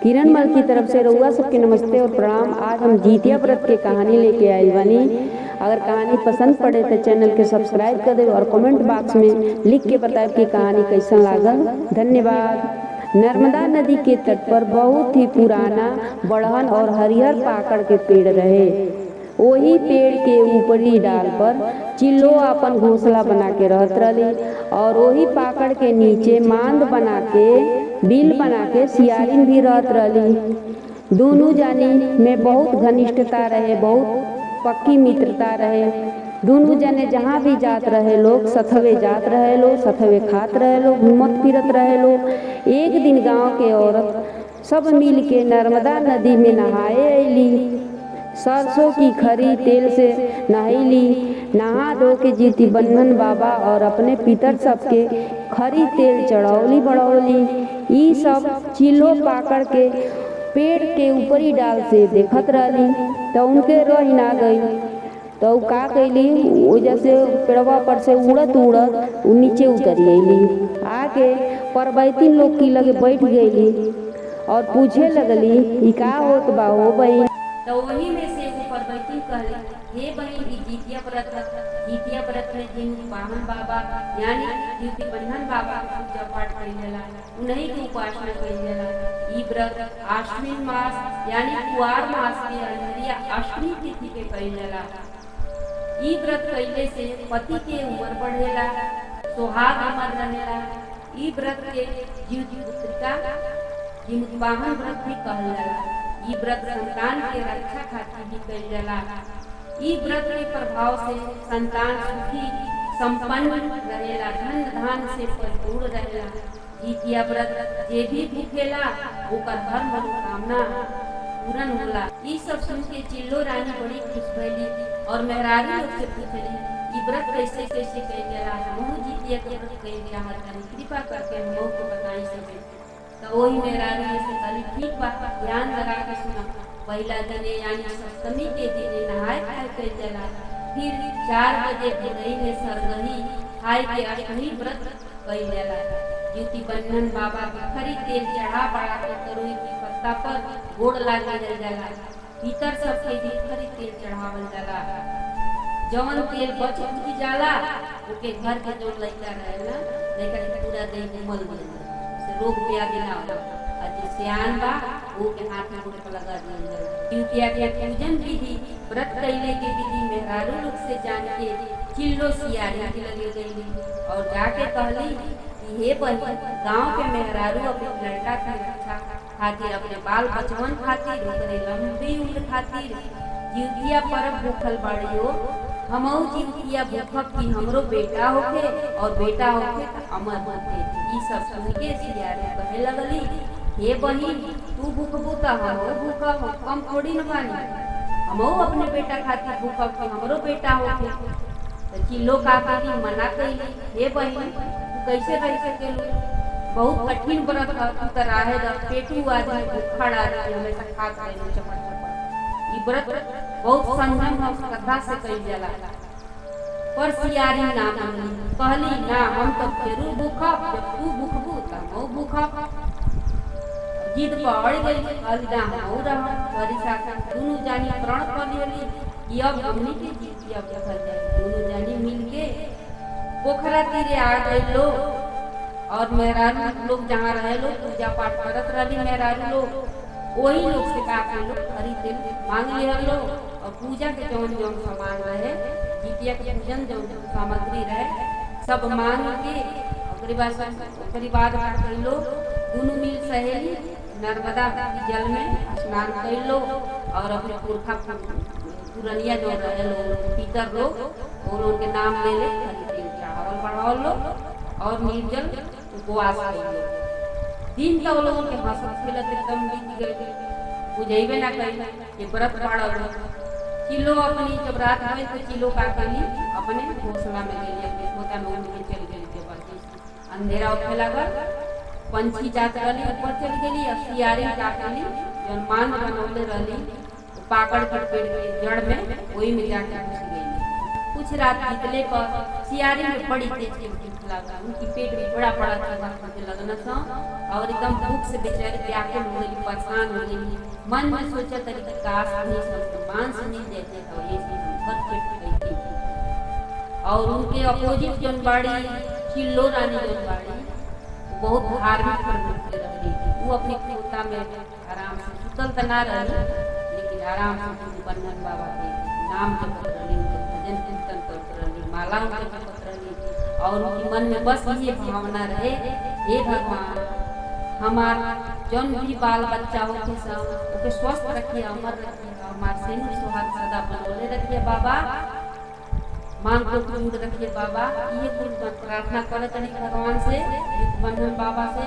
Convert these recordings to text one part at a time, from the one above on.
किरण मल की तरफ से रउआ सबके नमस्ते और प्रणाम। आज हम जितिया व्रत के कहानी लेके आई बानी। अगर कहानी पसंद पड़े तो चैनल के सब्सक्राइब कर दे और कमेंट बॉक्स में लिख के बताए कि कहानी कैसा लागल। धन्यवाद। नर्मदा नदी के तट पर बहुत ही पुराना बड़हन और हरिहर पाकड़ के पेड़ रहे। वही पेड़ के ऊपरी डाल पर चिल्लो अपन घोंसला बना के रहत रही और वही पाकड़ के नीचे मांद बना के बिल बना के सियारिन भी रहत रही। दोनों जानी में बहुत घनिष्ठता रहे, बहुत पक्की मित्रता रहे। दोनों जने जहाँ भी जात रहे लोग सथवे जात रहे लोग, सथवे खात रहे लोग, घूमत फिरत रहे लोग। एक दिन गांव के औरत सब मिल के नर्मदा नदी में नहाए अली। सरसों की खरी तेल से नहैली। नहा धो के जीती बंधन बाबा और अपने पितर सबके खरी तेल चढ़ौली बढ़ौली। ई सब चिल्लो पाकड़ के पेड़ के ऊपरी डाल से देखत रहली तो उनके रही ना गई। तो का कैली, वजह से पेड़वा पर से उड़त उड़त नीचे उतरी अली। आके परबैतीन लोग की लगे बैठ गईली और पूछे लगली ई का होत बा हो बहन। तो वही में से वो परबैती कहली, हे बहन की जितिया व्रत में जिन वाहन बाबा यानी द्वितीय बंधन बाबा का पूजा पाठ कइल जाला, उन्हीं की उपासना कइल जाला। ई व्रत आश्विन मास यानी कुआर मास के अंधरिया अष्टमी तिथि के कइल जाला। ई व्रत कइले से पति के उम्र बढ़ेला, सुहाग अमर रहेला। ई व्रत के जीवपुत्रिका जिमुतवाहन व्रत भी कहल जाला। ई व्रत संतान के रक्षा खातिर भी कइल जाला। ई व्रत के प्रभाव से संतान सुखी संपन्न रहेला, धन धान से भरपूर रहेला। जितिया व्रत जे भी भूखेला ओकर हर मनोकामना पूर्ण होला। ई सब सुन के चिल्लो रानी बड़ी खुश भइली और मेहरारू लोग से पूछली ई व्रत कैसे कैसे कइल जाला। हमहू जितिया के व्रत कइल चाहत हनी, कृपा करके हमहू को बताई सके। तो वही मेहरारू से कहली ठीक बा, ध्यान लगा के सुना। पहला दिन यानी सप्तमी के दिन नहाय खाए कइल जाला। फिर 4 बजे भोरई में सरगही खाए के अष्टमी व्रत कइल जाला। द्वितीय बंधन बाबा के खरी तेल चढ़ा बढ़ा के तरुई की पत्ता पर गोड़ लागे जाला। भीतर सबके भी खरी तेल चढ़ावल जाला। जवन तेल बच उठ जाला ओके घर के जो लइका रहेला लइका के पूरा देह घुमल देला, रोग व्याधि ना हो। जो सियान बा वो के हाथ में गोड़ पर लगा दिया जाला। जितिया के पूजन विधि व्रत कइले के विधि मेहरारू लोग से जान के चिल्लो सियारी के लगे गईली और जाके कहली कि हे बहन, गांव के मेहरारू अपने लड़का की रक्षा खातिर, अपने बाल बचवन खातिर, ओकरे लंबी उम्र खातिर जितिया पर्व भूखल बाड़ियो। हमहू जितिया भूखब कि हमरो बेटा होके और बेटा होके अमर होके। ई सब सुन के सियारी कहे लगली, हे बहिन तू भूखबू त हमहू भूखब, कम थोड़ी न बानी। हमहू अपने बेटा खातिर भूखब कि हमरो बेटा होके। तो चिल्लो का कही मना कइली, हे बहिन तू कैसे रह सकेलू, बहुत कठिन व्रत है, तू त राहे द पेटू आदमी भूखा आदमी हमेशा खात रहे चपड़ चपड़। ई व्रत बहुत संयम और श्रद्धा से कइल जाला। पर सियारी ना मानली, कहली ना हम तो जरूर भूखब, जब तू भूखबू त हमहू भूखब। जिद पड़ गई, कहली ना हमहू रहब। हरी साथी दोनों जानी प्रण कर लेली कि अब हमनी के जितिया भूखल जाए। दोनों जानी मिल के पोखरा तीरे आ गई लोग और मेहरारू लोग जहाँ रहे लोग पूजा पाठ करत रही। मेहरारू लोग वही लोग से का लोग खरी तेल मांग लिया लोग और पूजा के जौन जौन सामान रहे, जितिया के पूजन जौन सामग्री रहे सब मांग के ओकरी बाद लोग दोनों मिल सहेली नर्मदा जल में स्नान कर लो और अपने पुरखा पुरनिया जो रहे लोग पितर लोग और उनके नाम ले ले खरी तेल चढ़ावल बढ़ावल लो और निर्जल उपवास कर लो। दिन तक लोगों के हंसत खेलत एकदम बीत गए, बुझेबे ना कइल कि व्रत पाड़ल। चिल्लो अपनी जब रात भइल तो चिल्लो का कही अपने घोंसला में गई, अपने खोता में उड़ के चल गई के बाद अंधेरा होने लगा। पंछी जात रही ऊपर चल गई और सियारी का कही जब मान बनौले रही पाकड़ के पेड़ के जड़ में वही में जाकर घुस गई। कुछ रात बीतले पर सियारी में बड़ी तेज लगा, उनकी पेट में बड़ा बड़ा लगना था और एकदम भूख से बेचारी व्याकुल हो गई, परेशान हो गई। मन में सोचा तरी कि काश नहीं सब मांस मिल देते तो ये चीज भर पेट गई थी। और उनके अपोजिट जौन बाड़ी चिल्लो रानी जौन बाड़ी बहुत धार्मिक प्रवृत्ति रह गई थी। वो अपने खोता में आराम से सुतल तो ना रही, लेकिन आराम से बन्हन बाबा के नाम जपत रही, भजन कीर्तन करत रही, माला जपत रही। और उनके मन में बस ये भावना रहे, हे भगवान हमार जौन भी बाल बच्चा हो के सब ओके स्वस्थ रखिए, अमर रखिए, हमार सेनु सुहाग सदा बनोले रखिए बाबा, मांग को पूर्ण रखिए बाबा। ये कुछ प्रार्थना करे तनी भगवान से, बन्हन बाबा से।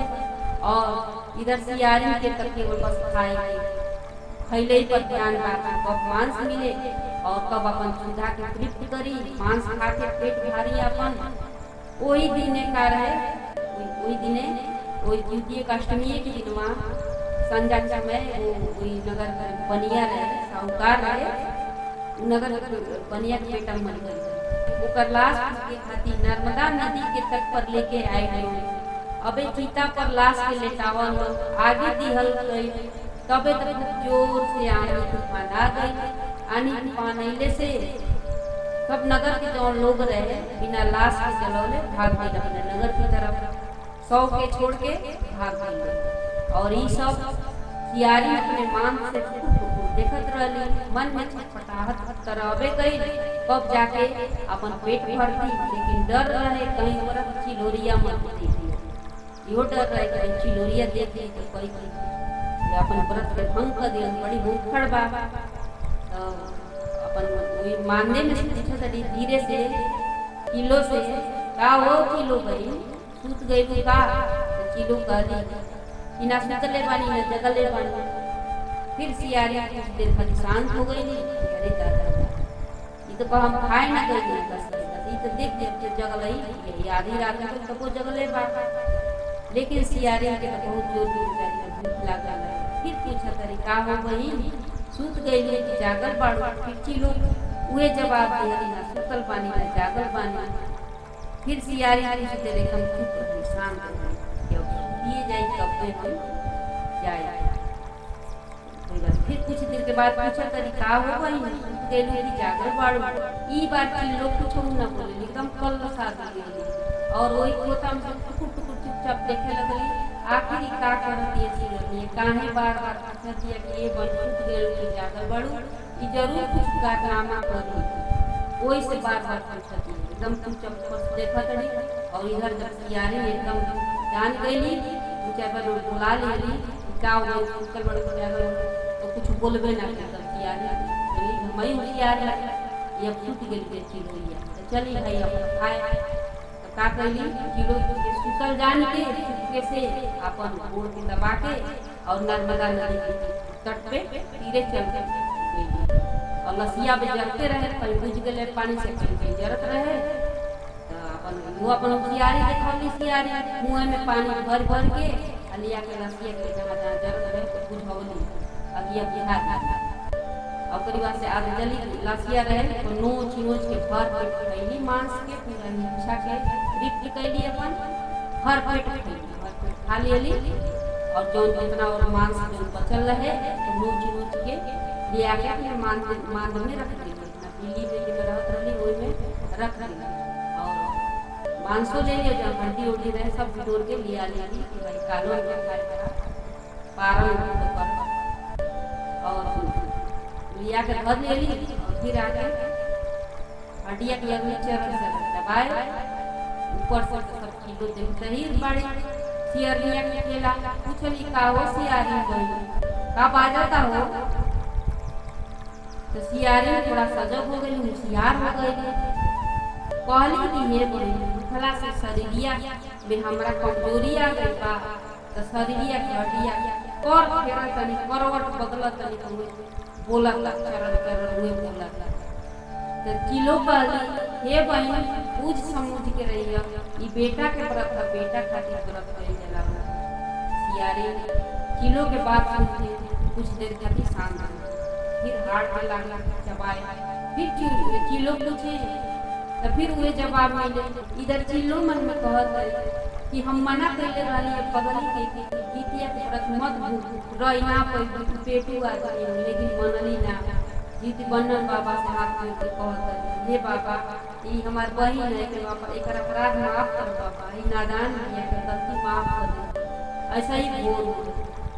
और इधर सियारी के तक केवल बस खाए खैले पर ध्यान रखा, कब मांस मिले और कब अपन सुधा के तृप्त करी, मांस खा के पेट भारी अपन। वही दिने का रहे, वही दिने वही द्वितीय अष्टमी के दिन संध्या के समय वही नगर बनिया रहे, साहूकार रहे, नगर बनिया के बेटा मर गए। ओकर लाश के खातिर नर्मदा नदी के तट पर लेके आए गए। अबे चीता पर लाश के लेटावल आगे दिहल गई, तबे तक जोर से आनी तूफान आ गई। आनी तूफान अइले से सब नगर के जो लोग रहे बिना लाश के चलौले भाग गए अपने नगर की तरफ, 100 के छोड़ के भाग गए। और ये सब सियारी अपने मांग से देखत रहली, मन में छटपटाहट तरहबे गई, कब जाके अपन पेट भरती। लेकिन डर रहे कहीं औरत चिलोरिया मत देखी, इहो डर रहे कहीं चिलोरिया देखी तो कहीं अपन व्रत के भंग कर दिया, बड़ी भूखड़ बा। तो अपन मानने में पूछा तड़ी धीरे से किलो से का हो किलो गई सूत गई का, तो किलो कहली कि ना सुतले बानी ना जगले बानी। फिर सियारी कुछ देर खाली शांत हो गई। अरे दादा ये तो हम खाए ना गई बस, ये तो देख देख जगल आधी रात में तो वो जगले बा। लेकिन सियारी के तो बहुत जोर जोर भूख लागल। फिर पूछा तरीका हो गई सूत गई कि जागल बाड़ू, फिर चिलो उहे जवाब दिया ना सुतल बानी ना जागल बानी। फिर सियारी पूछ दे एकदम चुप रही, शांत रही, दिए जाए कब हम जाए। फिर कुछ देर के बाद पूछा तरीका हो गई सूत गई कि जागल बाड़ू। ई बात चिल्लो कुछ ना बोले, एकदम कल सा गई। और वही खोता में टुकुर टुकुर चुपचाप देखे लगली। आखिर का करती है चिल्लो काहे बार बार पूछत दिया कि ये बन सूत गई कि जागल बाड़ू, ई जरूर कुछ कारनामा करी। वही से बार बार पूछती एकदम चुपचाप देखा तड़ी। और इधर जब सियारी एकदम जान गई ऊंचा पर बुला लेली का हो सूतल बड़े तो कुछ बोलबे ना कर सियारी बोली मई सियारी ये सूत गई के चिलोरिया तो चली भाई अब खाए। तो का कहली चिलो के सूतल जान के चुपके से अपन गोड़ के दबा के और नर्मदा नदी के तट पे तीरे चल गई। और लसिया पे जरते रहे, कहीं बुझ गए पानी से, कहीं जरत रहे। तो अपन वो अपन सियारी देखौली, सियारी मुँह में पानी भर भर के लिया के लसिया के जहाँ जहाँ जरत रहे तो बुझौली अगिया बिहार। और करीबा से आग जली लसिया रहे तो नोच नोच के भर पेट खैली मांस के, पूरा नीचा के तृप्त कैली अपन भर पेट खैली, भर पेट खा लेली। और जौन जितना और मांस जो बचल रहे तो नोच नोच के ले आके अपने मांद में रख दी, पीली में जो रहत रही वही में रख दी। और मांसो ले लिया जब हड्डी उड्डी रहे सब तोड़ के लिया लेली कि भाई कालो में खाए पारन कर। और लिया के धर लेली और फिर आके हड्डिया के अगली चरण से दबाए ऊपर से सब किलो देखते ही बड़ी सियर लिया के केला पूछली का हो सियारी गई का बाजता हो। तो सियारी थोड़ा सजग हो गई, होशियार हो गई। कहली कि हे बड़ी भला से शरीरिया में हमरा कमजोरी आ गई बा, तो शरीरिया की हड्डिया कर फेरा तनी करवट बदल तनी हुए बोला चरण चरण हुए बोला। तो किलो कहली हे बहन पूछ समझ के रही ई बेटा के व्रत है, बेटा खातिर व्रत कइल जाला। सियारी किलो के बात सुन के कुछ देर खातिर शांत हो, फिर हाड़ पे लागला चबाए। फिर चिल्लो पूछे तो फिर उहे जवाब मिले। इधर चिल्लो मन में कहत कि हम मना कैले रही पगली के जीतिया के व्रत मत रही ना पैबू पेटू आदमी हो, लेकिन मनली ना। जीती बन्नन बाबा से हाथ जोड़ के कहत हे बाबा ई हमार बहिन है के बाबा एक अपराध माफ कर बाबा, ई नादान है के गलती माफ कर दे। ऐसा ही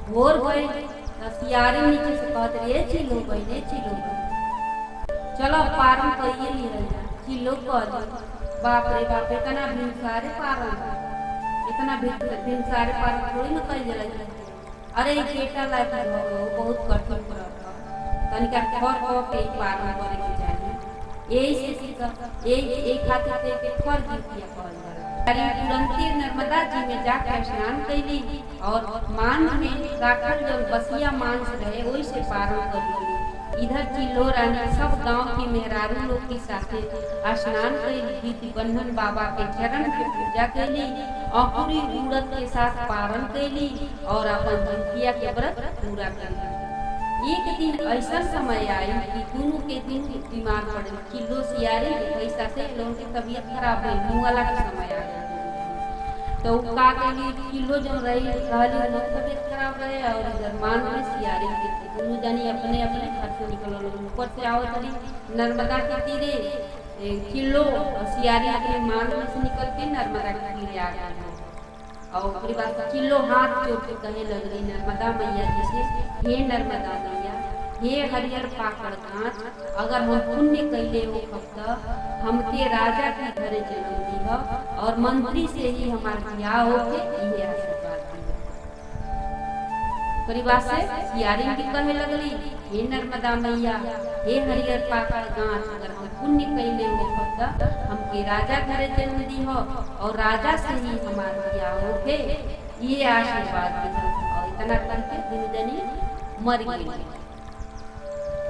भोर गए सियारी नीचे से कहत रे चिलो गई चलो पारन करिए ले रही चिलो कर बाप रे बाप इतना भिनसारे पारन, इतना भिनसारे पारन थोड़ी ना कल जला। अरे ई बेटा लायक बहुत कठिन व्रत तनिका खर क के पालन करे के चाहिए। यही से सीख यही एक खातिर के खर जीतिया कहल जाला। तुरंते नर्मदा जी में जाकर स्नान कैली और मांस में राखल जो बसिया मांस रहे वही से पारण कर ली। इधर चिल्लो रानी सब गांव की मेहरारू लोग के साथे स्नान कैली, जीती बन्धन बाबा के चरण के पूजा कैली, अंकुरी उड़द के साथ पारण कैली और अपन जीतिया के व्रत पूरा कैली। एक दिन ऐसा समय आई कि दोनों के दिन बीमार पड़े। चिल्लो सियारी पैसा से लोगों की तबीयत खराब हुई, मुंगला का समय आ गया। तो का के लिए चिल्लो जो रही कहली तबीयत खराब रहे और इधर मान में सियारी के दोनों जानी अपने अपने घर से निकल ऊपर से आओ तरी नर्मदा के तीरे चिल्लो सियारी अपने मान में से निकल के नर्मदा के तीरे आ गए। और फिर बाद चिल्लो हाथ जोड़ के कहे लग रही नर्मदा मैया जी से, हे नर्मदा मैया, हे हरियर पाकड़ गाछ, अगर हम पुण्य कैले हो कब हमके राजा के घरे जन्म दी और मंत्री से ही हमारा ब्याह होके ये आशीर्वाद दी। परिवार से सियारी की कहे लगली, हे नर्मदा मैया, हे हरियर पाकड़ गाछ, अगर हम पुण्य कैले हो कब हमके राजा घरे जन्म दी हो और राजा से ही हमारा ब्याह होके ये आशीर्वाद दी। और इतना करके दोनों जनी मर गई।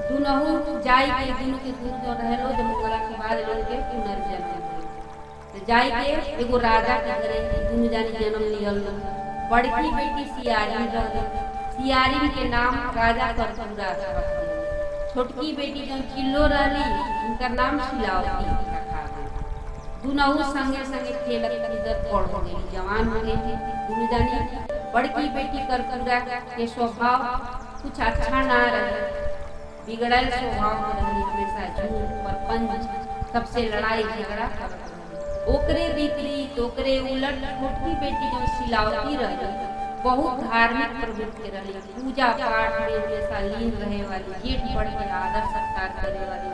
दुनहु जाई के दोनों के दूर जो रहलो जब मुगला के बाद लोग के पुनर्जन्म तो जाई के एगो राजा के घरे दोनों जानी जन्म लियल। बड़की बेटी सियारी रह, सियारी के नाम राजा करपुरा रख। छोटकी बेटी जो चिल्लो रहली उनका नाम शिलावती रखा। दुनहु संगे संगे खेलत कूदत बड़ हो गई, जवान हो गई थी दोनों जानी। बड़की बेटी करपुरा के स्वभाव कुछ अच्छा ना रहे, बिगड़ल स्वभाव में रही, हमेशा झूठ परपंच सबसे लड़ाई झगड़ा करत रही। ओकरे विपरीत ओकरे उलट छोटकी बेटी जो शिलावती रही बहुत धार्मिक प्रवृत्ति रही, पूजा पाठ में हमेशा लीन रहे वाली, जेठ बढ़ के आदर सत्कार करे वाली,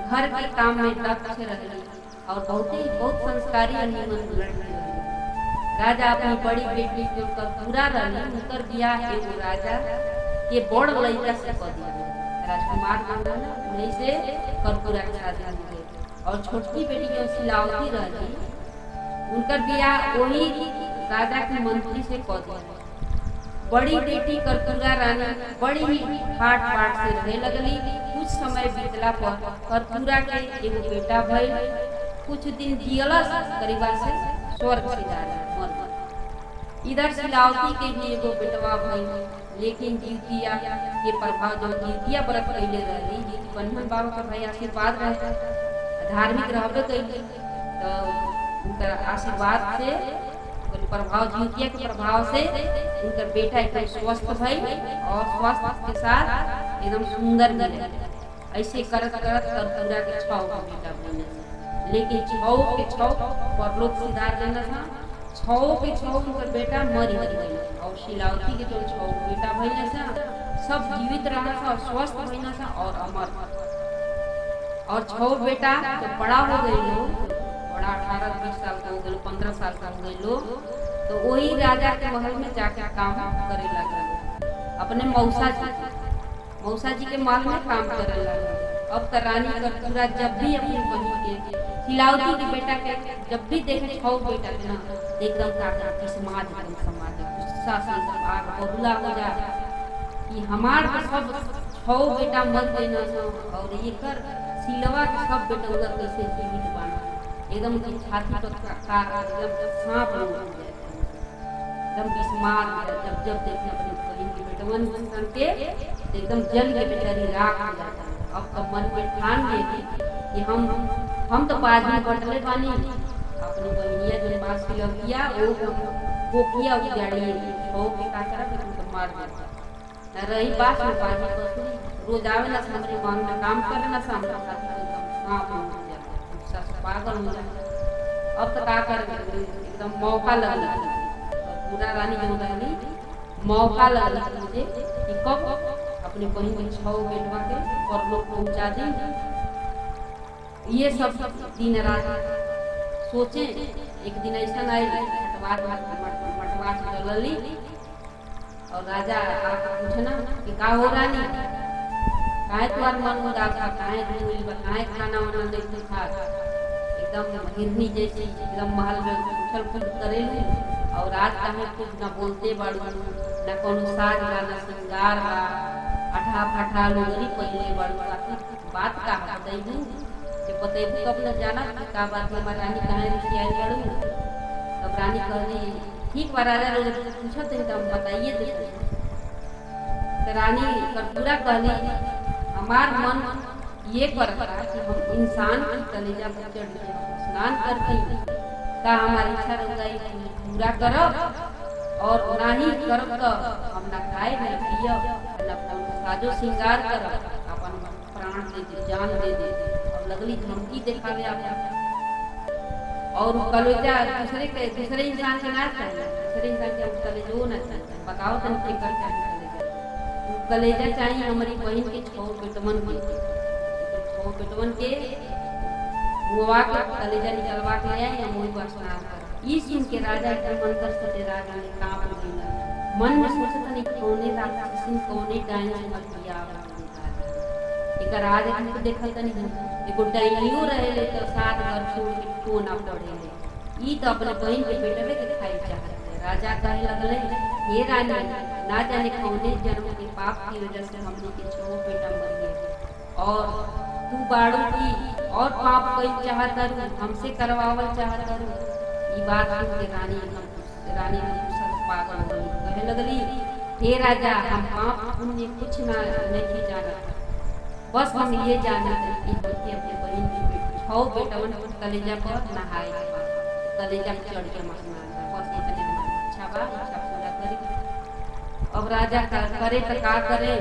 घर के काम में दक्ष रही और बहुत संस्कारी लड़की रही। राजा अपनी बड़ी बेटी जो करपुरा रही उनकर ब्याह एगो राजा के बड़ लड़का से कर दिया, राजकुमार मंडल उन्हीं से करपुरा के शादी हुई। और छोटकी बेटी जो शिलावती रही उनकर ब्याह वही राजा के मंत्री से कर दिया। बड़ी बेटी करपुरा रानी बड़ी ही ठाट बाट से रहे लगली। कुछ समय बीतला पर करपुरा के एगो बेटा भइल, कुछ दिन जियलस, करीबा से स्वर्ग सिधार मर गई। इधर शिलावती के भी एगो बेटवा भइल, लेकिन जीतिया के प्रभाव जो जीतिया व्रत कैले रही, जीती बन्धन बाबा का भाई आशीर्वाद रहे, धार्मिक रहबे कैली तो उनका आशीर्वाद से प्रभाव जीतिया के प्रभाव से उनका बेटा एकदम स्वस्थ भइल और स्वास्थ्य के साथ एकदम सुंदर मिले। ऐसे करत करत करपुरा के 6 बेटा बने, लेकिन 6 के 6 परलोक सिधार लेना था। 6 के 6 उनका बेटा मर गई और शिलावती के जो 6 बेटा भइल सब जीवित रहा था, स्वस्थ भइल था और अमर। और 6 बेटा तो बड़ा हो गए लोग, बड़ा 18-20 साल का हो गए, 15 साल का हो गए लोग, तो वही राजा के महल में जाकर काम करे लगे। अपने मौसा जी के महल में काम करे लगे। अब तो रानी करपुरा जब भी अपनी बहन के शिलावती के बेटा के जब भी देखे 6 बेटा के ना एकदम काका समाज गुस्सा से आग बबूला हो जा कि हमार तो सब 6 बेटा मर गए ना और एकर सिलवा के सब बेटा उधर कैसे जीवित बना, एकदम की छाती तो एकदम सांप हो जाए, एकदम बिस्मार जब देखे अपने बहन के बेटवन के एकदम जल के बेचारी राख हो जाता है। अब तो मन में ठान लेगी कि हम तो बाद में बटले बानी अपनी बहनिया जो पास की लगिया वो किया उजाड़ी छो के का करा तो मार दे ना रही बात में बाजी बसुरी रोज आवे ना हमरे मांग में काम करे ना सामने साथी एकदम आप हो जाए सस पागल हो जाए। अब तो का कर एकदम मौका लगा पूरा रानी जो रानी मौका लगा मुझे कि कब अपने बहन के छो बेटवा के और लोग पहुंचा दें। ये सब दिन रात सोचे। एक दिन ऐसा आई मटवा चलली और राजा आके पूछना कि का हो रानी काहे तुम्हार मन उदास है काहे काहे खाना वाना नहीं खा एकदम हिरनी जैसी एकदम महल में उछल कूद करेलू और आज काहे कुछ न बोलते बाड़ू न कोनो साज बा न श्रृंगार बा अठा फठा लोगरी पहले बाड़ू बात का बताइबू जे बताइबू कब न जाना का बात में रानी काहे रुसियाई बाड़ू। तब रानी कहली ठीक बा राजा रोज पूछत है तब बताइए देते। तो रानी पूरा कहली हमार मन ये करता कि हम इंसान की कलेजा पर चढ़ के स्नान करके का हमारी इच्छा रही पूरा करब और ना ही करब तो हम ना खाए ना पियब ना साजो श्रृंगार करब अपन प्राण दे दे जान दे दे। अब लगली धमकी देखावे आप और कलेजा दूसरे इंसान के ना चाहिए दूसरे इंसान के कलेजो ना चाहिए बताओ तन के कर चाहिए कलेजा चाहिए हमारी बहन के छो पेटवन के मुआ के कलेजा निकलवा के ले आए मोई पर स्नान कर। ई सुन के राजा के मन कर सटे राजा ने कांप गया मन में सोचत नहीं कोने राक्षसी कोने डायन मत किया एक राजा के देखल त नहीं एगो डायनियो रहे तो साथ घर छोड़ के तो ना पड़े ई तो अपने बहन के बेटवे के खाई चाहते। राजा कहे लगले हे रानी ना जाने कौने जन्म के पाप की वजह से हमने के छो बेटा मर गए और तू बाड़ू की और पाप कोई चाहत हमसे करवावल चाहत ई बात सुन के रानी ने दूसरा पागल हो गई कहे लगली हे राजा हम पाप पुण्य कुछ ना नहीं जाना बस हम ये जानते हैं कि अपने बहन की छो बेटवन कलेजा पर नहाए कलेजा पे चढ़ के मसना बस इतने इच्छा बा इच्छा पूरा करी। अब राजा करे तो का करे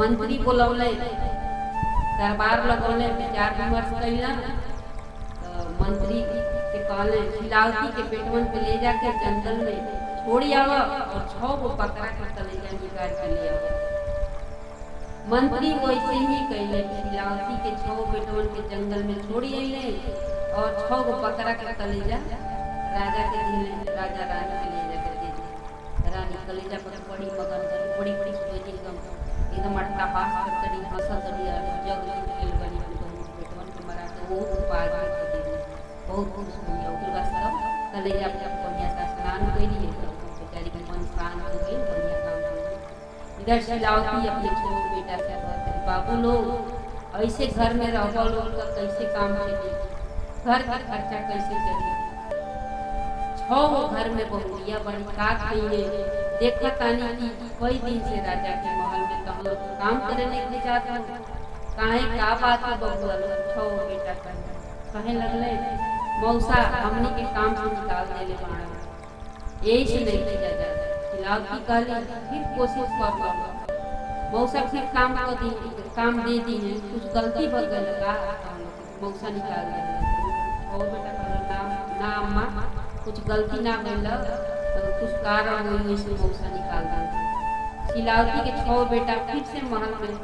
मंत्री बोलौले दरबार लगौले विचार विमर्श कैलन तो मंत्री के कहले शिलावती के पेटवन पे ले जाके जंगल में छोड़ी आवा और छो को पकड़ा के कलेजा निकाल के ले आवा। मंत्री वैसे ही कहले शिलावती के छो बेटवन के जंगल में छोड़ी अइले और छो को पकड़ा के कलेजा राजा के दिले राजा रानी के ले जाकर दे दी। रानी कलेजा पर बड़ी मगन करी बड़ी सोची एकदम अट्टा पास करतड़ी हंसतड़ी जग खेल बनी बेटवन के मरा के वो पाज में दे दी बहुत खुश हुई और फिर सब कलेजा पर बढ़िया सा स्नान कइली बेचारी के मन शांत हो गई बढ़िया काम हो। इधर शिलावती अपने छो बेटा से कहते बाबू लोग ऐसे घर में रहो लोग का कैसे काम चले घर का खर्चा कैसे चले छो घर में बहुरिया बड़ी का कहिए देखा तानी की कई दिन से राजा के महल में तो हम लोग काम करने के जाते हो काहे का बात है बबुआ लोग छो बेटा कहे लगले मौसा हमने के काम से निकाल देले बाड़ा यही से नहीं किया जाता। शिलावती कहली फिर कोशिश कर लो मौसा फिर काम दे दी है कुछ गलती हो गई लगा मौसा निकाल दे और बेटा कहला ना अम्मा कुछ गलती ना भइल तो कुछ कारण हुई से मौसा निकाल दे। शिलावती के छो बेटा फिर से महल में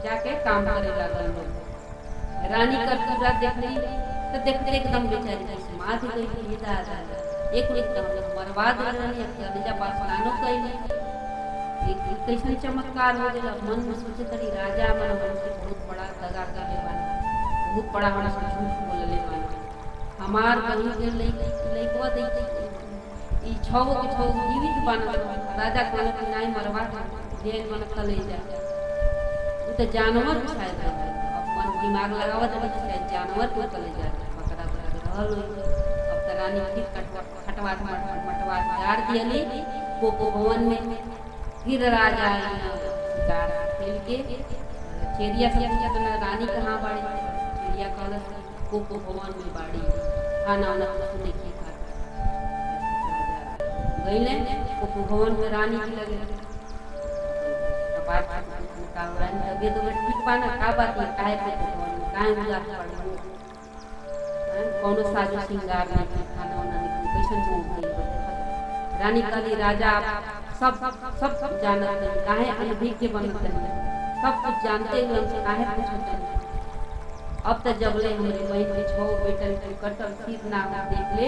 जाके काम करे लागल लोग। रानी का पूरा देखली तो देखते एकदम बेचारी समाध गई ये दादा एक बर्बाद रहनी कलेजा पास स्नानो कैली कैसन चमत्कार हो गया मन में सोचे तरी राजा मन से बहुत बड़ा दगा कर ले बहुत बड़ा हमरा से झूठ बोल ले हमार बहन के लइकवा दे ई छो के छो जीवित बना राजा कहले कि नहीं मरवा दे मन कलेजा उ तो जानवर शायद अपन दिमाग लगावत है जानवर को कलेजा पकड़ा रहल अब तो रानी फिर खटवा गाड़ दियली कोको भवन में फिर राजा शिकार खेल के चिड़िया से पूछा रानी कहाँ बाड़ी चिड़िया कहल कोको भवन में बाड़ी खाना वाना कुछ नहीं खा गईले उपभवन में रानी की लगे कपाट का रानी तबियत तो ठीक बा ना का बात है काहे पे उपभवन में काहे उदास पड़ो कौनो साजो श्रृंगार नहीं खाना वाना नहीं कैसन हो गई रानी कहली राजा सब सब सब जानत नहीं काहे अनभिज्ञ बनत नहीं सब कुछ जानते हुए हमसे काहे पूछत नहीं अब तक जबले हमरे बहन के छो बेटन के कटल सिर ना देख ले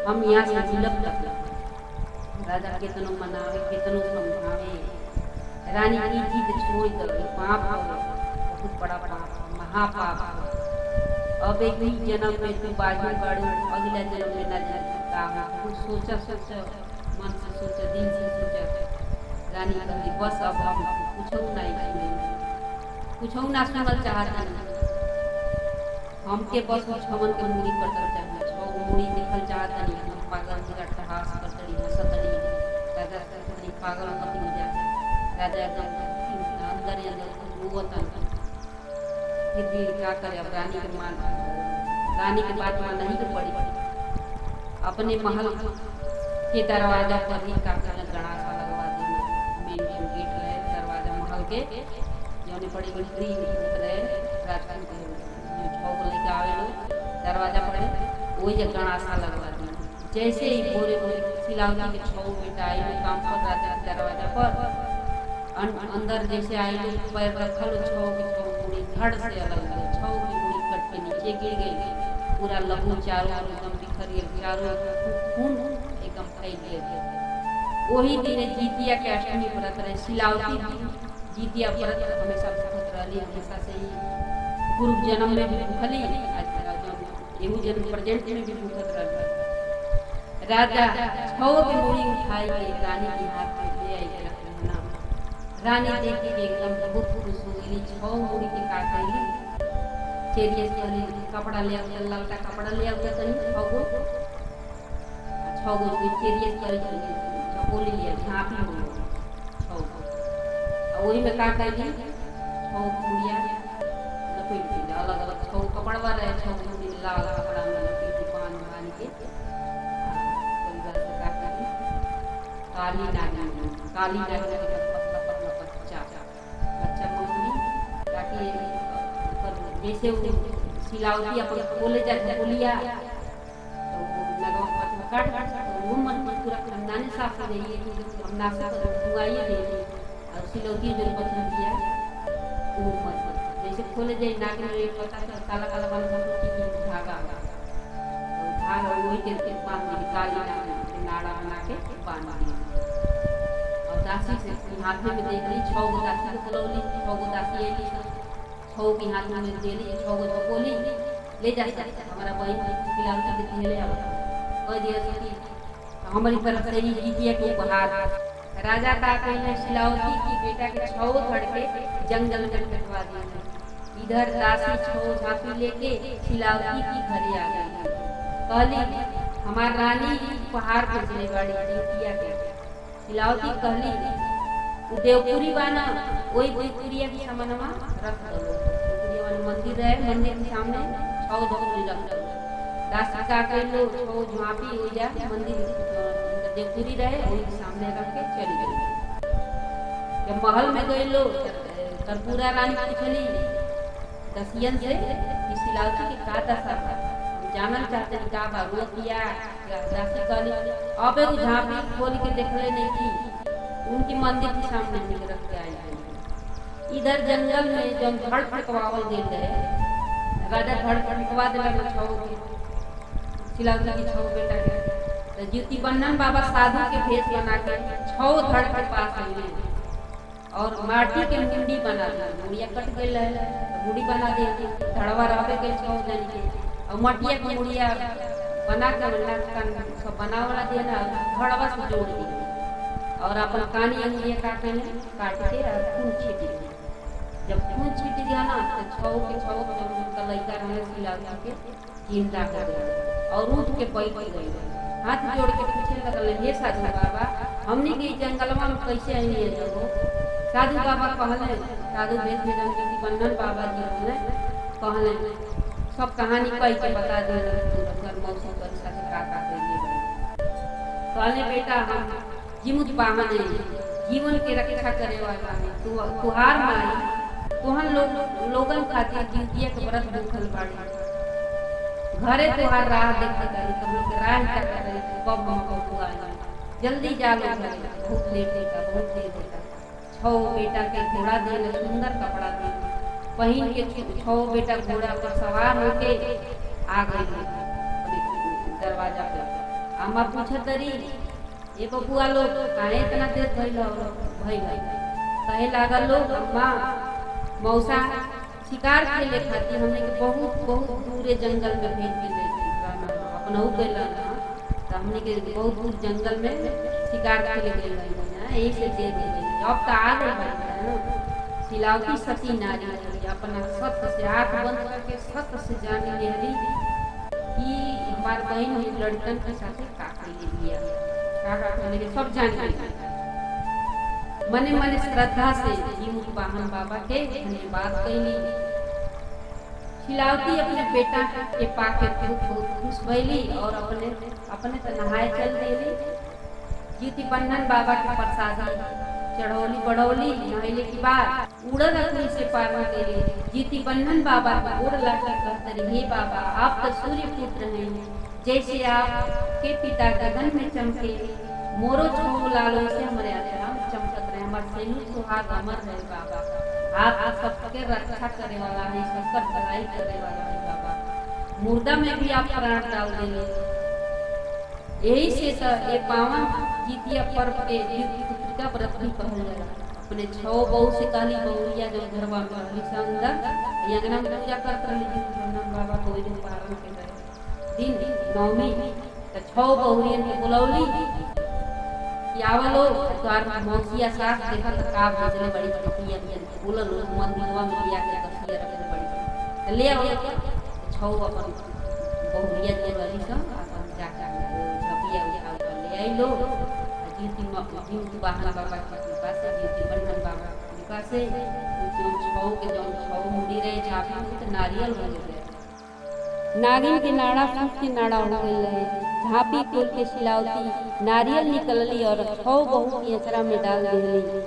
हम यहाँ से जिलब तक राजा कितनो मनावे कितनो समझावे रानी की जीत छोड़ दे पाप हो बहुत बड़ा पाप महापाप अब एक ही जन्म में तू बाजी बड़ी अगला जन्म में न जाता है कुछ सोचा सोचा मन से सोचा दिल से सोचा रानी कहली बस अब हम कुछ ना सुनल चाहता नहीं हमके बस छमन के मूड़ी कटल चाहता छो मूड़ी देखल चाहता नहीं हम पागल की अट्टहास करतड़ी हंसतड़ी राजा कहतड़ी पागल मत हो जा राजा एकदम अंदर रोवता फिर भी क्या करे अब रानी के बात मान नहीं के पड़ी अपने महल के दरवाजा पर ही का गणासा लगवा देना मेन गेट रहे दरवाजा महल के जौने बड़ी बड़ी रहे राजपूत छौक लेके आवे लोग दरवाजा पड़े वही जगह गणासा लगवा दी जैसे ही भोरे भोरे सिलावती के छौ बेटा आई लोग काम पर राजा के दरवाजा पर अंदर जैसे आई लोग पैर रखल छौ के छौ मुड़ी धड़ से अलग गई छौ की मुड़ी कट के नीचे गिर गई पूरा लहू चारों ओर एकदम बिखर गया चारों खून एकदम फैल गया वही दिन जीतिया के अष्टमी व्रत रहे सिलावती जीतिया व्रत हमेशा भूखत रही हमेशा से ही पूर्व जन्म में भी भूखली एहू जन्म प्रेजेंट में भी भूखत रही राजा छौ की मूड़ी उठाई के रानी के हाथ में ले आई के रखना रानी देख के एकदम बहुत खुश हो गई छौ मूड़ी के काटली चेरिए चली कपड़ा ले आके ललका कपड़ा ले आके तनी छौ गो चेरिए चली चपोली ले झांपी हो छौ और वही में काटली छौ मूड़िया लपेट दी अलग अलग छौ कपड़वा रहे छौ मूड़ी लाल कपड़ा में लपेट पान बांध के परिवार से काटली काली नागिन के पतला पतला बच्चा मूड़ी ताकि जैसे वो सिलावती अपन बोले जाते बोलिया तो लगा काट वो मन पूरा खानदान साफ कर रही है हम नाशा कर दुआइए दे और सिलौती जो पसंद किया वो मत जैसे खोले जाए नाक में पता चल काला काला बन की धागा तो धागा वही के बांध दी काली नाड़ा बना के बांध दी और दासी से हाथ में देख ली छौ गो दासी को बुलौली छौ गो दासी आई छौ के हाथ में दे ली छौ गो चपोली ले जा हमारा बहन फिलहाल के दिए ले आओ कह दिया कि हमारी तरफ से ही जीतिया के उपहार राजा का कहने सिलावती की बेटा के छौ धड़ के जंगल में कटवा दिए इधर दासी छौ झांपी लेके सिलावती की घरे आ गई कहली हमार रानी उपहार भेजले बाड़ी जीतिया के सिलावती कहली देवपुरी बाना वही देवपुरिया की सामानवा रख दो मंदिर है मंदिर के सामने छौ झोपड़ी रख दो दासी का कह लो छौ झांपी हो जा मंदिर देवपुरी रहे वही के सामने रख के चली गई जब महल में गए लो कर्पूरा रानी पूछली दसियन से कि सिलावती की का दशा था जानना चाहते हैं का बाबू किया दासी कहली अब एक झांपी खोल के देखले नहीं की उनकी मंदिर के सामने में रख के आई इधर जंगल में जब धड़ फटवावल दे रहे राजा धड़ फटवा दिला छौ के सिलावती की छौ बेटा के तो ज्योति बन्नन बाबा साधु के भेष बना के छौ धड़ के पास आए और माटी के मुंडी बना दी मुड़िया कट गई है मुड़ी बना दे धड़वा रहे के छौ जन के और मटिया की मुड़िया बना के सब बना वाला दिया ना धड़वा से जोड़ दी और अपन कानी अंगलियां काट के और खून छीट दी जब खून छीट दिया ना तो छौ के उनका लड़का रहे सिलावती के जिंदा कर दिया और उठ के बैठ गई हाथ जोड़ के पूछने लगल हे साधु बाबा हमने के जंगलवा में कैसे आई है जब साधु बाबा कहले साधु भेष में जब की बन्नन बाबा जी ने कहले सब कहानी कह के बता दिया मौसी पर साथे काका कइले कहले बेटा हम जीमुत पावन है, जीवन के रक्षा करे वाला है, तुहार माई तुहन लोगन खातिर जितिया के व्रत भूखल बाड़ी, घरे तुहार राह देखे करी, तुम लोग के राह तक करे कब हम बबुआ आई, जल्दी जा लो घरे, बहुत लेट होता, बहुत देर होता। छो बेटा के घोड़ा देले, सुंदर कपड़ा देले, पहिन के छो बेटा घोड़ा पर सवार होके आ गए दरवाजा पे। अम्मा पूछत रही ये बबुआ लोग काहे इतना देर भइल कहे लागल लोग अम्मा मौसा शिकार खेले खातिर हमने के बहुत बहुत दूरे जंगल में भेज के गई अपना गइला त हमने के बहुत दूर जंगल में शिकार खेले गइल ना, यही से देर हो गई। अब तो आ गई ना सिलावती सती नारी अपना सत्य से आँख बंद करके सत्य से जाने ले कि हमारे बहन हुई लड़कन के साथ काका ले लिया, काका कहने के सब जान गई। मने मने श्रद्धा से जीमुत पावन बाबा के धन्यवाद कैली। शिलावती अपने बेटा के पाके बहुत खुश भइली और अपने तो नहाए चल देली। जीती बन्धन बाबा के प्रसादी चढ़ौली बढ़ौली, नहले के बाद उड़द अग्नि से पारण केली। जीती बन्धन बाबा का गोड़ लाके कहते रहे हे बाबा आप तो सूर्य पुत्र हैं, जैसे आपके पिता गगन में चमके मोरो छो लालो से हमारे आश्रम चमकत रहे, हमारे सैनिक सुहाग अमर है बाबा, आप सबके रक्षा करे वाला है, सबका भलाई करे वाला है बाबा, मुर्दा में भी आप प्राण डाल देंगे। यही से तो ये पावन जितिया पर्व के पुत्रिका व्रत भी कहल जाला। अपने छो बहू से कहली बहुरिया जो घरवा में रहली संदर यंगना में पूजा करत रहली जीवन बाबा को दिन पारण के दिन नवमी तो छो बहुरियन के बुलौली कि आवलो तोर मौसिया सास देखत का भेजले बड़ी कपिया बोलल मंदिरवा में लिया के कसिया रखले बड़ी तो ले आओ छो अपन बहुरिया के वाली सब अपन जाके छपिया उठा ले आई लो। जीती बाहन बाबा की कृपा से जीती बन्धन बाबा की कृपा से जो छौ के जो छौ मुड़ी रहे झापी तो नारियल हो गए, नागिन के नाड़ा फूट के नाड़ा हो गई है, झांपी खोल के शिलावती नारियल निकलली और छौ बहू की अचरा में डाल दिहली।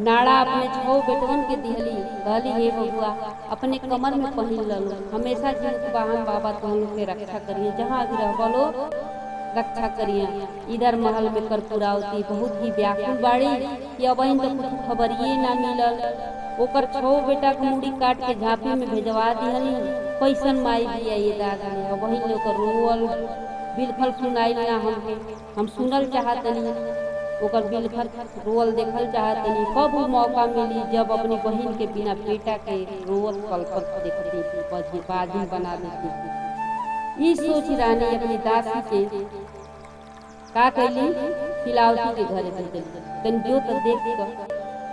नाड़ा अपने छौ बेटवन के दिहली, कहली हे बबुआ अपने कमर में पहिन लो, हमेशा जीत बाहन बाबा तुम लोग के रक्षा करिए, जहाँ भी रह लो रक्षा करिए। इधर महल में कर्पूरावती बहुत ही व्याकुल बाड़ी कि अब तो कुछ खबरिए ना मिलल। ओकर छो बेटा के मुड़ी काट के झांपी में भेजवा दिहली, कैसन माई बिया ये दादा ने। अब वही लोग रोवल बिलखल सुनाइल ना हमके, हम सुनल चाहतनी ओकर बिलखल रोवल देखल चाहतनी। कब मौका मिली जब अपनी बहन के बिना बेटा के रोवल कलपत देखती बाजी बना देती। ई सोच रानी अपनी दासी के का कैली शिलावती के घरे भेजली। तन जो तो देख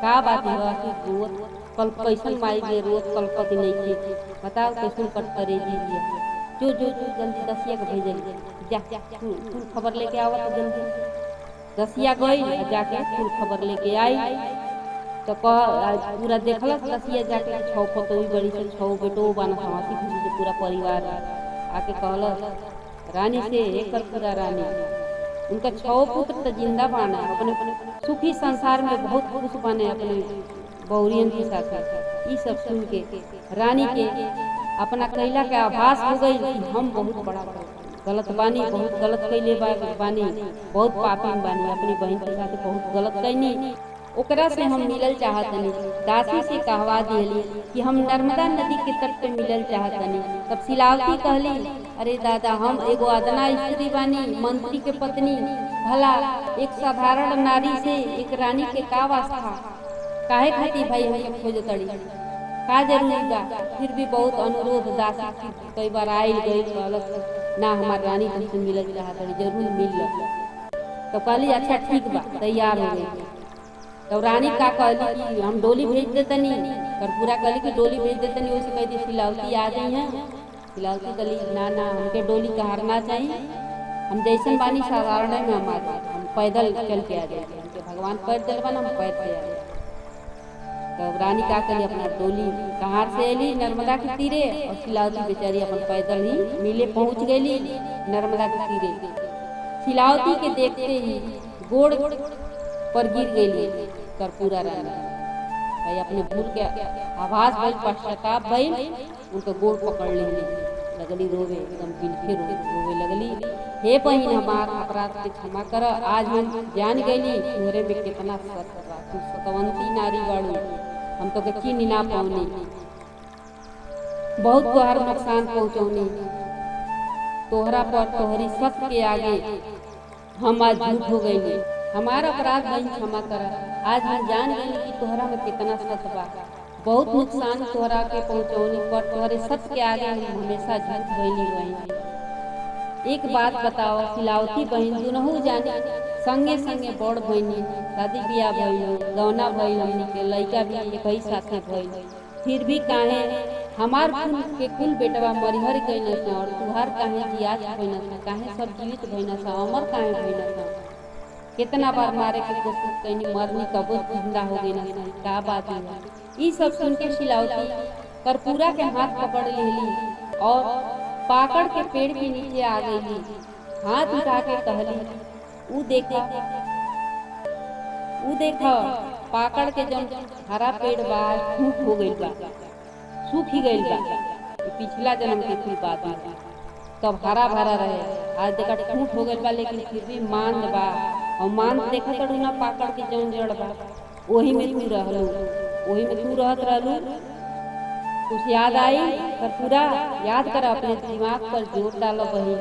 का बात है कि रोवत कल कैसन माई के रोवत कलपति नहीं थी, बताओ कैसन कट करे दीजिए। जो जो जो जल्दी दसिया के भेजली, जा फूल खबर लेके आवत जल्दी। दसिया गई जाके फूल खबर लेके आई तो पूरा देखलस दसिया जाके छौ पतोई बड़ी से छौ बेटो बना हंसी खुशी से पूरा परिवार आके कहलस रानी से एकर पूरा रानी उनका छौ पुत्र तो जिंदा बाना, अपने सुखी संसार में बहुत खुश बने अपने बहुरियन के साथ। ये सब सुन के रानी के अपना कैला के आभास हो गई कि हम बहुत बड़ा गलत बानी, बहुत गलत कैले बानी, बहुत पापी बानी, अपनी बहन के साथ बहुत गलत कैनी, ओकरा से हम मिलल चाहतनी। दासी से कहवा दिली कि हम नर्मदा नदी के तट पे मिलल चाहतनी। तब शिलावती कहली अरे दादा हम एगो अदना स्त्री बानी, मंत्री के पत्नी, भला एक साधारण नारी से एक रानी के का वास्ता, काहे खाती भाई हम खोज तड़ी का जरूरी बा। फिर भी बहुत अनुरोध दासी कई बार आई गई ना हमार रानी हमसे मिलल चाहतड़ी, जरूर मिल। तो कहली अच्छा ठीक बा तैयार हो गई। तो रानी का कहली कि हम डोली भेज देतनी, कर्पूरा कहली कि डोली भेज देतनी। वैसे कह दी शिलावती आ गई हैं। शिलावती कहली ना ना हमके डोली कहारना चाहिए, हम जैसन बानी साधारण में हमारे हम पैदल चल के आ जाए, हमके भगवान पैर चलबन हम पैर से आ जाए। तब रानी का कहली अपना डोली कहार से अली नर्मदा के तीरे और शिलावती बेचारी अपन पैदल ही मिले पहुँच गई। नर्मदा के तीरे। शिलावती के देखते ही गोड़ पर गिर गई कर्पूरा रानी भाई अपने भूल के आवाज भइल, पश्चाताप भइल, उनका गोड़ पकड़ लेली, लगली रोवे, एकदम बिलखे रोवे लगली, हे बहिन हमार अपराध के क्षमा कर, आज हम जान गईली तोहरे में कितना सत्य बा, तू सतवंती नारी बाड़ू, हम तो के चीन ना पावनी, बहुत तोहर नुकसान पहुँचौनी, तोहरा पर तोहरी सत्य के आगे हम आज झूठ हो गईली, हमारा अपराध बहन क्षमा कर, आज हम जान गए कि तोहरा में कितना सत्य बा, बहुत नुकसान तोहरा के पहुँचौनी, पर तोहरे सत्य के आगे हम हमेशा झूठ गईली बहन। एक बात बताओ शिलावती बहन, दुनहु जानी संगे संगे बड़ बहनी, शादी ब्याह भइल, गौना भइल, हमनी के लइका भी एक ही साथे भइल, फिर भी काहे हमार कुल के कुल बेटवा मरिहर गईन सा और तुहार काहे जियात भइन सा, काहे सब जीवित भइन सा, अमर काहे भइन सा, कितना बार मारे के कोशिश कईनी, मरनी कबो जिंदा हो गई ना, का बात है। ई सब सुन के शिलावती कर्पूरा के हाथ पकड़ लेली और पाकड़ के पेड़ के नीचे आ गईली, हाथ उठा के कहली, ऊ देखा पाकड़ के जौन हरा पेड़ बा सूख हो गइल बा, सूख ही गइल बा, पिछला जन्म के कोई बात है, तब हरा भरा रहे, आज देखा ठूठ हो गइल बा, लेकिन फिर भी मांद बा, और मांद देखा करू ना पाकड़ के जौन जड़ बा, वही में तू रहलू, वही में तू रहत रहलू, कुछ याद आई कर्पूरा, याद कर, अपने दिमाग पर जोर डालो बही,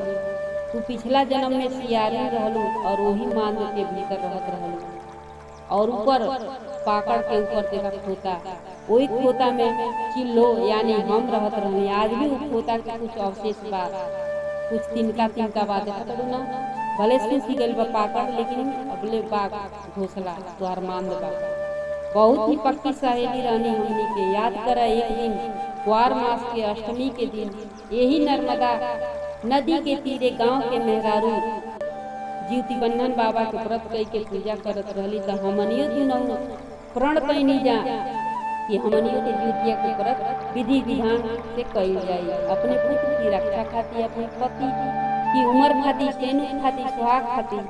तू पिछला जन्म में सियारी रहलू और वही मांद के भीतर रहत रहलू, और ऊपर पाकड़ के ऊपर देखा खोता, वही खोता में चिल्लो यानी हम रहत रहे, आज भी वो खोता के कुछ अवशेष बा, कुछ तिनका बा, देखा करू ना, भले सूखी गइल बा पाकड़, लेकिन अगले बा घोसला तोहर मांद बा, बहुत ही पक्की सहेली रहनी हमनी के, याद करा एक दिन कुआर मास के अष्टमी के दिन यही नर्मदा नदी के तीरे गांव के मेहरारू जीवती बन्धन बाबा के व्रत कई के पूजा करत रहली, तो हमनियो दुनहु प्रण कैनी जा कि हमनियो के जीवतिया के व्रत विधि विधान से कईल जाई, अपने पुत्र की रक्षा खातिर, अपने पति की उम्र खातिर, सेनु खातिर, सुहाग खातिर,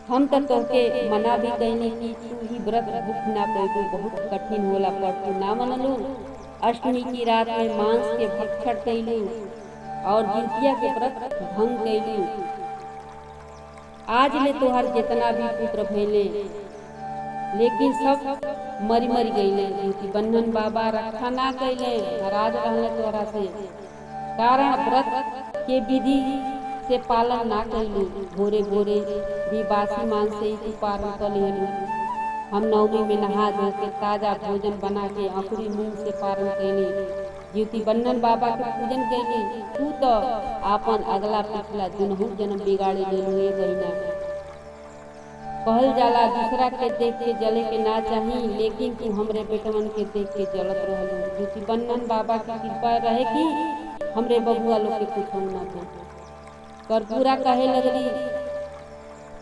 हम तो तोहके मना भी कहनी कि तू ही व्रत भूख ना पैबू, बहुत कठिन होला, पर तू ना मनलू, अष्टमी की रात में मांस के भक्षण कैलू और जीवतिया के व्रत भंग कैलू, आज ले तोहर जितना भी पुत्र भइले लेकिन सब मरी गईले, जीवती बन्धन बाबा रक्षा ना कैले, नाराज रहले तोहरा से, कारण व्रत के विधि से पालन ना कैलू, भोरे भोरे भी बासी मांस से ही पालन कर लेलू, हम नवमी में नहा धो के ताजा भोजन बना के अंकुरी मूंग से पारण कैली, जीवती बन्धन बाबा के पूजन कैली, तू तो आपन अगला पिछला दुनहु जन्म बिगाड़े लेलू ये बहिना, कहल जाला दूसरा के देख के जले के ना चाही, लेकिन तू हमरे बेटवन के देख के जलत रहलू, जीवती बन्धन बाबा की कृपा रहे कि हमरे बबुआ लोग के कुछ ना थे। कर्पूरा कहे लगली,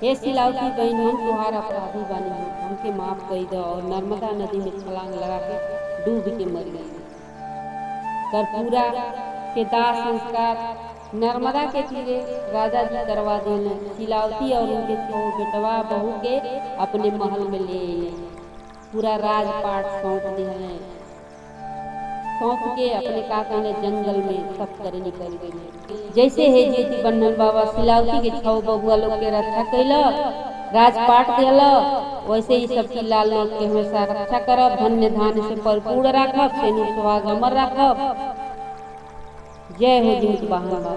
हे शिलावती बहन, हम तुहार अपराधी बानी, हमके माफ कर दो, और नर्मदा नदी में छलांग लगा के डूब के मर गई। कर्पूरा के दाह संस्कार नर्मदा के तीरे राजा जी करवा देने, शिलावती और उनके बेटवा बहू के अपने महल में ले आए, पूरा राजपाट सौंप दिए, सौंप के अपने काका ने जंगल में सब करे निकल गए। जैसे है जीवती बन्धन बाबा शिलावती के छौ बबुआ लोग के रक्षा कैला, राजपाट देला, वैसे ही सबकी लाल लोग के हमेशा रक्षा करब, धन्य धान्य से परिपूर्ण राखब, सेनु सुहाग अमर राखब। जय हो जीवती बहन बाबा।